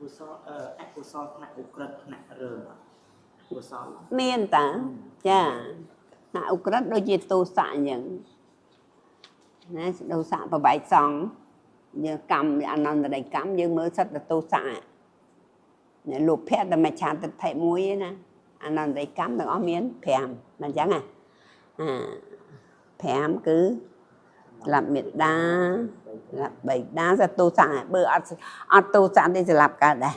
cô so nặng Ukraine nặng rờ cô so miên ta chà nặng Ukraine đôi gì tu xạ những nè tu xạ vào bài song như cầm anh nói đây cầm như mới rất là tu xạ nè lục phe là mà chán tự thấy muối nè anh nói đây cầm được ở miến phèm mà chẳng phèm cứ làm miệt đá làm bầy đá ra tu xạ bữa ăn tu xạ thì sẽ làm cả đây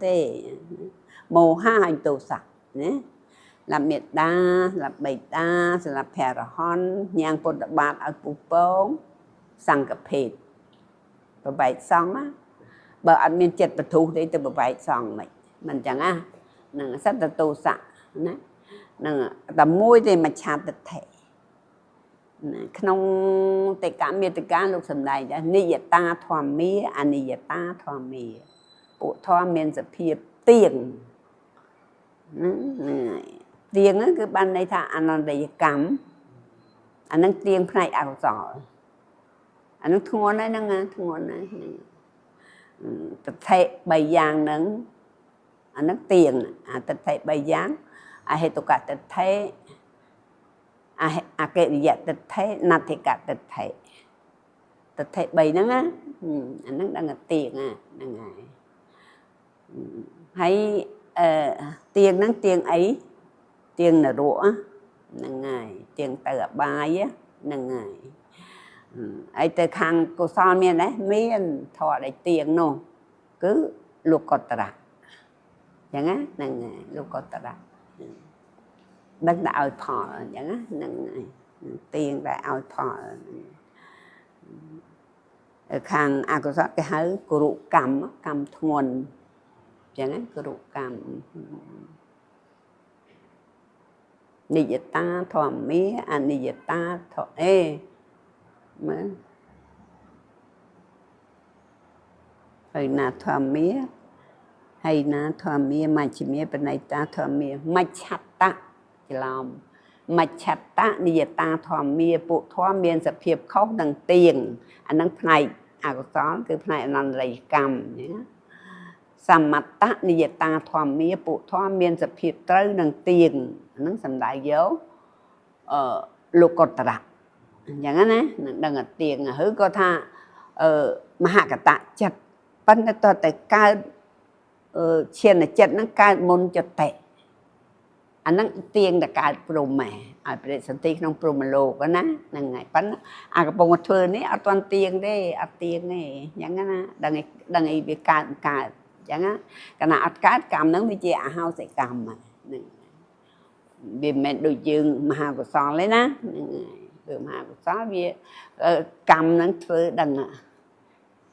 thế mồ hai tu xạ nè làm miệt đá làm bầy đá sẽ làm phèm hòn nhang bột bát ở phụ bông sang cà phê và bài xong á bờ ăn miên chật và thu đấy từ bài xong mình chẳng nâng rất là tu xạ nâng tầm môi thì mà chát được thể không tại cả miệt cả lúc sầm này đã nị ta thoa mía nị ta thoa mía bộ thoa miên sẽ phiệp tiền tiền á cứ ban đây thà anh làm đầy cắm anh nâng tiền này ảo giỏi anh nâng thua đấy nâng thua đấy tập thể bày giang nâng anh nâng tiền tập thể bày giang hệ tục cả tập thể cái gì tập thể nát thì cả tập thể bày nâng anh nâng đang là tiền nâng hay tiền nâng tiền ấy tiền là rũa nâng ngày tiền tờ bài á nâng ngày ấy từ khang cô son miền đấy miền thọ để tiền nô cứ lục cọt tara chẳng á nâng ngày lục cọt tara đất đã ao thọ chẳng á nâng ngày tiền đã ao thọ khang cô son cái hơi cô rụ cầm thuần chẳng á cô rụ cầm nị ta thọ mía nị ta thọ mà hay na thọ mía hay na thọ mía mà chỉ mía bên này ta thọ mía mà chặt ta chỉ làm mà chặt ta nị ta thọ mía bộ thọ mía sẽ phiệp khóc đằng tiền anh đang này có xóm cứ này là lấy cầm nhé sầm mặt ta nị ta thọ mía bộ thọ mía sẽ phiệp tới đằng tiền nó sầm đại dấu lục cột tạcอย่างนั้นนะดังเตียงเฮ้ยก็ถ้ามหากตะจัดปั้นตัวแต่การเชียนจัดนั่งการมนจัดแต่อันนั้นเตียงแต่การปรุงแหม่เป็นสันติน้องปรุงมาโลก็นะนั่งไงปั้นกระโปรงเธอนี่เอาตอนเตียงได้เอาเตียงนี่อย่างนั้นนะดังไอ้เบียการอย่างนั้นขณะอัดการกรรมนั้นไม่ใช่เอาใส่กรรมเบียแม่ดูยืงมหากสอนเลยนะtừ mà xóa bia cầm nó phơi đằng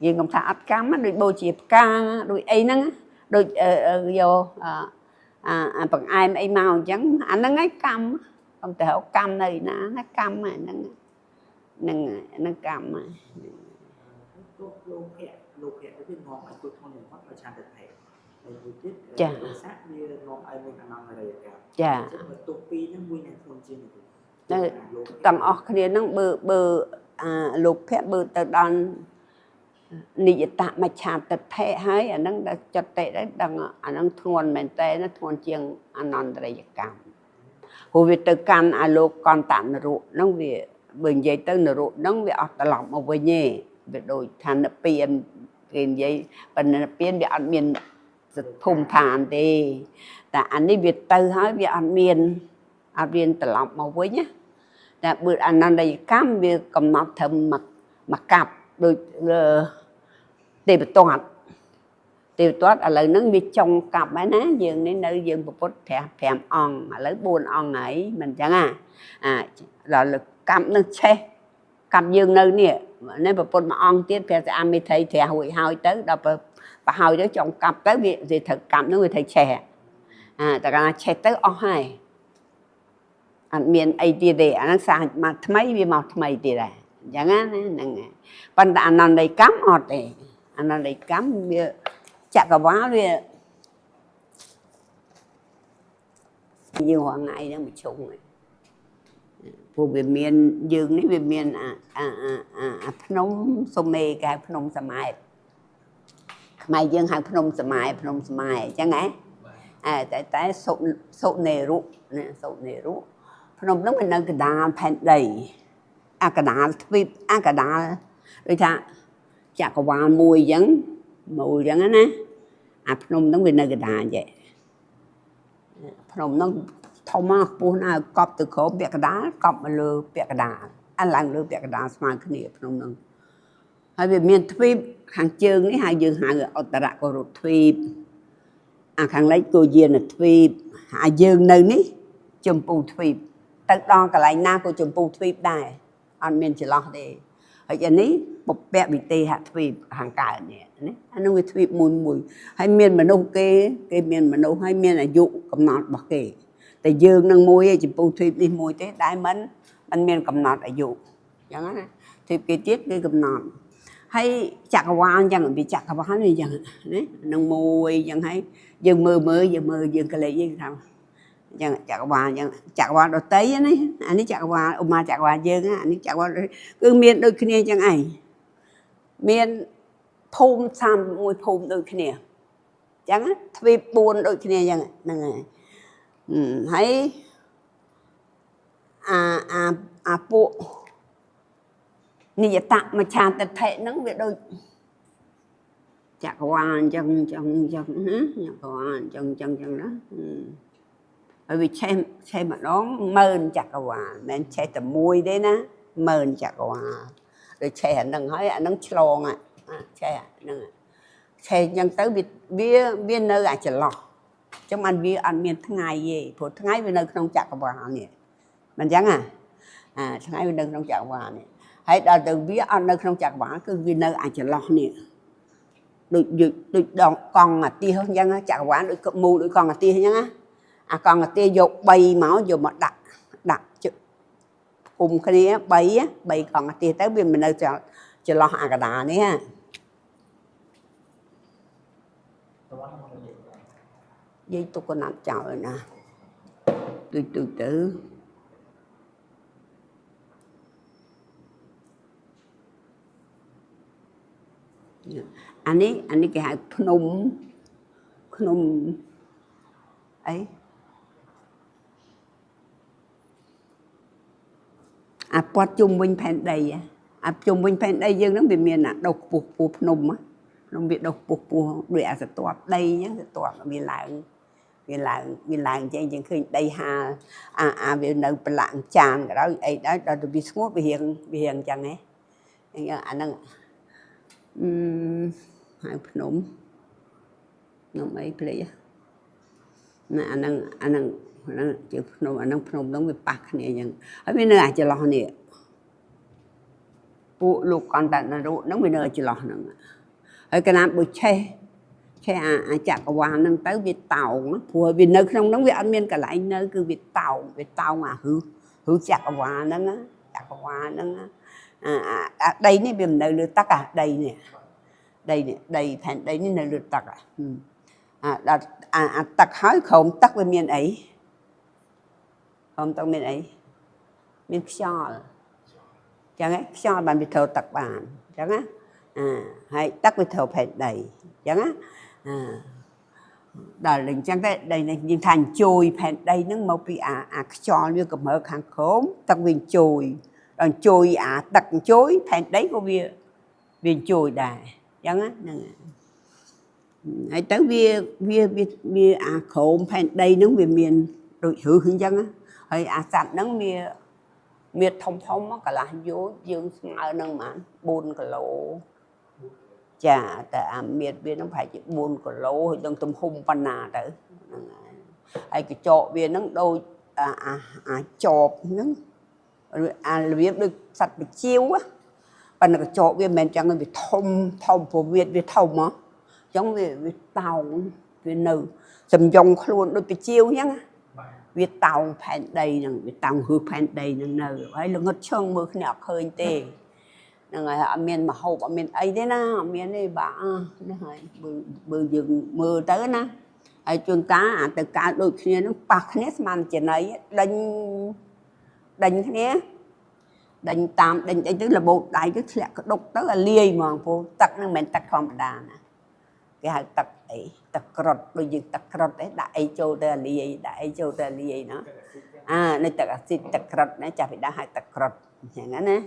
nhưng không thà cắm á đôi bôi chìa ca đôi ấy nó đôi vô bằng ai mà màu trắng anh nó ngay cầm không thể cầm này nó cầm mà nó cầm mà lô hẹ cái ngọn anh tôi thon những mắt là tràn được thẻ chà sát bia ngọn ai mình ăn ngon này chà tổ pi nó vui này không chi tầm ở kia nó bự lục phép bự từ đòn nị tạ mà chạm từ thế hay anh đang chặt tệ đấy đang anh đang thuần mình tệ nó thuần chiêng anh non đây cảm hồ việt từ can lục còn tạm rượu nó về bình dây tới rượu nó về ở tờ lỏng ở với nhẹ về đôi than nó piên piên dây bên nó piên bị ăn miên thùng than điแต่อันนี้việt từ hay bị ăn miên viên tờ lỏng màu với nhé đã bữa anh ăn đây cam việc cầm nát thầm mặc cặp đôi tiêu toát ở lời nó bị trong cặp ấy ná dường đến nơi dường một phút thèm on mà lấy buồn on ấy mình chẳng rồi là cặp nó xe cặp dường nơi nè nên một phút mà on tiết phải ăn mới thấy thì hồi tới đâu bà hồi tới trong cặp tới việc gì thật cặp nó người thầy trẻ tại là trẻ tới on hai anh miền ấy đi để anh sang mà mấy vì màu mấy đi ra chẳng hạn này còn anh ăn đây cắm ọt để anh ăn đây cắm bia chả có quá bia như hoàng ngày đó một chung này của về miền dương đấy về miền Phnom Som cái Phnom Samai ខ្មែរយើងហៅភ្នំសម័យអញ្ចឹងហ៎តែសុនេរុណាសុនេរុភ្នំហ្នឹងវានៅកណ្ដាលផែនដីអាកណ្ដាលទ្វីបអាកណ្ដាលដូចថាចក្រវាលមួយអញ្ចឹងមូលអញ្ចឹងណាអាភ្នំហ្នឹងវានៅកណ្ដាលអញ្ចឹងភ្នំហ្នឹងធំមកខ្ពស់ណាស់កប់ទៅក្រោមពាក់កណ្ដាលកប់មកលើពាក់កណ្ដាលអាឡើងលើពាក់កណ្ដាលស្មើគ្នាភ្នំហ្នឹងហើយវាមានទ្វីបខាងជើងនេះហើយយើងហៅឧត្តរកុរុទ្វីបអាខាងលិចក៏យានទ្វីបហើយយើងនៅនេះចម្ពូទ្វីបទៅដល់កន្លែងណាក៏ចម្ពូទ្វីបដែរអត់មានចន្លោះទេហើយអានេះពពកវិទេហទ្វីបខាងកើតនេះណាអានោះវាទ្វីបមួយហើយមានមនុស្សគេមានមនុស្សហើយមានអាយុកំណត់របស់គេតែយើងនឹងមួយឯងចម្ពូទ្វីបនេះមួយទេដែលមិនមានកំណត់អាយុអញ្ចឹងណាទ្វីបគេទៀតគេកំណត់ហើយចក្រវាលអញ្ចឹងវាចក្រវាលនេះអញ្ចឹងណានឹងមួយអញ្ចឹងហើយយើងមើលយើងកលេចយើងថាអញ្ចឹងចក្រវាលអញ្ចឹងចក្រវាលដតីណាអានេះចក្រវាលឧមាចក្រវាលយើងអានេះចក្រវាលគឺមានដូចគ្នាអញ្ចឹងឯងមានភូមិ31ភូមិដូចគ្នាអញ្ចឹងទ្វីប4ដូចគ្នាអញ្ចឹងហ្នឹងហើយហើយអាពួកនិយតមច្ឆាទិដ្ឋិហ្នឹងវាដូចចក្រវាលអញ្ចឹងណាចក្រវាលអញ្ចឹងណាហើយវាឆេះម្ដង1000000ចក្រវាលមិនមែនឆេះតែមួយទេណា1000000ចក្រវាលដូចឆេះអាហ្នឹងហើយអាហ្នឹងឆ្លងឆេះហ្នឹងឆេះអញ្ចឹងទៅវានៅអាចន្លោះចឹងបានវាអត់មានថ្ងៃទេព្រោះថ្ងៃវានៅក្នុងចក្រវាលនេះមិនអញ្ចឹងថ្ងៃវានៅក្នុងចក្រវាលនេះហើយដល់ទៅវាអត់នៅក្នុងចក្រវាលគឺវានៅអាចន្លោះនេះដូចដងកង់អាទិសអញ្ចឹងចក្រវាលដូចមូលដូចកង់អាទិសអញ្ចឹងណាអាកង់អាទិសយក3មកដាក់គុំគ្នា3កង់អាទិសទៅវាមិននៅចន្លោះអាកណ្ដាលនេះនិយាយទុកកណាត់ចោលណាដូចទៅអានេះគេហៅភ្នំអីអាព័ទ្ធជុំវិញផែនដីអាជុំវិញផែនដីយើងហ្នឹងវាមានអាដុសខ្ពស់ភ្នំវាដុសខ្ពស់ដូចអាស្រទាប់ដីអញ្ចឹងស្រទាប់វាឡើងចេញឃើញដីហាលវានៅប្រឡាក់ចានក៏ដោយអីដែរដល់ទៅវាស្ងួតវារៀងអញ្ចឹងហ៎អាហ្នឹងហៅភ្នំអីភ្លេចណាអាហ្នឹងជាភ្នំអាហ្នឹងភ្នំហ្នឹងវាប៉ះគ្នាអញ្ចឹងហើយវានៅអាចន្លោះនេះពួកលោកកន្តនរុហ្នឹងវានៅចន្លោះហ្នឹងហើយកណាបើឆេះអាចក្រវាលហ្នឹងទៅវាតោងព្រោះវានៅក្នុងហ្នឹងវាអត់មានកន្លែងនៅគឺវាតោងអាហឺចក្រវាលហ្នឹងអាដីនេះវាមិននៅលើទឹកដីនេះដីផែនដីនេះនៅលើទឹកដល់អាទឹកហើយក្រោមទឹកវាមានអីក្រោមទឹកមានអីមានខ្យល់អញ្ចឹងខ្យល់បានវាត្រូវទឹកបានអញ្ចឹងណាហើយទឹកវាត្រូវផែនដីអញ្ចឹងណាដល់អញ្ចឹងតែដីនេះយើងថាអញ្ជយផែនដីហ្នឹងមកពីអាខ្យល់វាកម្រើខាងក្រោមទឹកវាអញ្ជយដល់អញ្ជយអាទឹកអញ្ជយផែនដីក៏វាអញ្ជយដែរអញ្ចឹងហ្នឹងហើយទៅវាអាក្រោមផែនដីហ្នឹងវាមានដូចរឹសអញ្ចឹងហើយអាសត្វហ្នឹងមានធំកន្លះយោជយើងស្មើនឹងប្រហែល4គីឡូចាតែអាមៀតវាហ្នឹងប្រហែលជា4គីឡូហើយនឹងទំហំប៉ុណ្ណាទៅហ្នឹងហើយកញ្ចក់វាហ្នឹងដូចអាចបហ្នឹងអារបៀបដូចសត្វបជាវប៉ុន្តែកញ្ចក់វាមិនមែនចឹងវាធំព្រោះវាធំហ៎ចឹងវាតោងវានៅសំយងខ្លួនដូចបជាវអញ្ចឹងវាតោងផែនដីហ្នឹងវាតោងហឺផែនដីហ្នឹងនៅហើយល្ងឹតឈឹងមើលគ្នាអត់ឃើញទេហ្នឹងហើយអត់មានមហូបអត់មានអីទេណាអត់មានទេបាទហ្នឹងហើយបើយើងមើលទៅណាហើយជួនកាលទៅកើតដូចគ្នាហ្នឹងប៉ះគ្នាស្មានចំណៃដេញគ្នាដេញទៅរបូតដៃទៅធ្លាក់ក្ដុកទៅអាលាយហ្មងព្រោះទឹកហ្នឹងមិនមែនទឹកធម្មតាណា cái hai tật ấy tật cột đôi dừng tật cột đấy đại châu tơ lì nó nơi tật cột đấy chả phải đã hai tật cộtอย่างนั้นนะ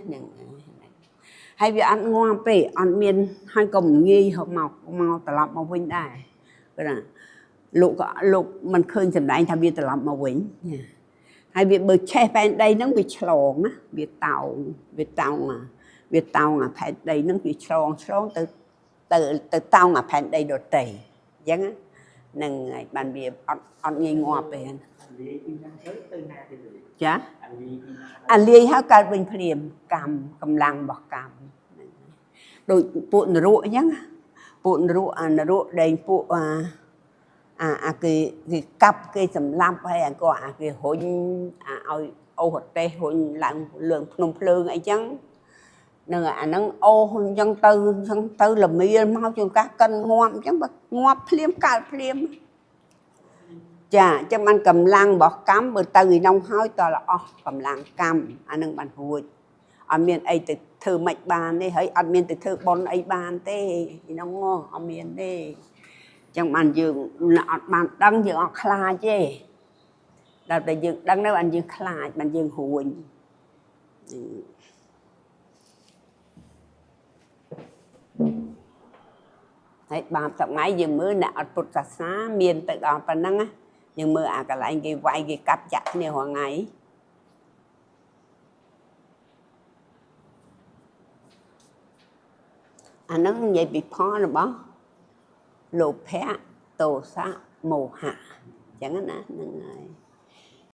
ให้វាអត់ងាប់ទេអត់មានហើយកុំងាយហូបមកត្រឡប់មកវិញដែរព្រោះលោកមិនឃើញសម្ដែងថាវាត្រឡប់មកវិញហើយវាបើឆេះផែនដីហ្នឹងវាឆ្លងណាវាតោងអាផែនដីហ្នឹងវាឆ្លងទៅតោងអាផែនដីដទៃអញ្ចឹងហ្នឹងហើយបានវាអត់ងាយងាប់ទេចាអាលាយហើយកើតវិញភ្លាមកម្មកម្លាំងរបស់កម្មដូចពួកនរកអញ្ចឹងពួកនរកនរកដែងពួកគេកាប់គេសម្លាប់ហើយក៏គេរុញឲ្យអូហតេសរុញឡើងលឿងភ្នំភ្លើងអីចឹងនឹងអាហ្នឹងអូអញ្ចឹងទៅល្មៀលមកជួនកាសកិនងាប់អញ្ចឹងបើងាប់ភ្លាមកើតភ្លាមចាអញ្ចឹងបានកម្លាំងរបស់កម្មបើទៅឯនោះហើយតើអស់កម្លាំងកម្មអាហ្នឹងបានរួចអត់មានអីទៅធ្វើមិនបានទេហើយអត់មានទៅធ្វើបុណ្យអីបានទេឯនោះអត់មានទេចឹងបានយើងអត់បានដឹងយើងអត់ខ្លាចទេដល់តែយើងដឹងនៅបានយើងខ្លាចបានយើងរួញហើយបាបថ្ងៃយើងមើលអ្នកអត់ពុទ្ធសាសនាមានទៅដល់ប៉ុណ្ណឹងយើងមើលអាកន្លែងគេវាយគេកាប់ចាក់គ្នារាល់ថ្ងៃអាហ្នឹងនិយាយពីផលរបស់លោភៈទោសៈមោហៈអញ្ចឹងណាហ្នឹងហើយ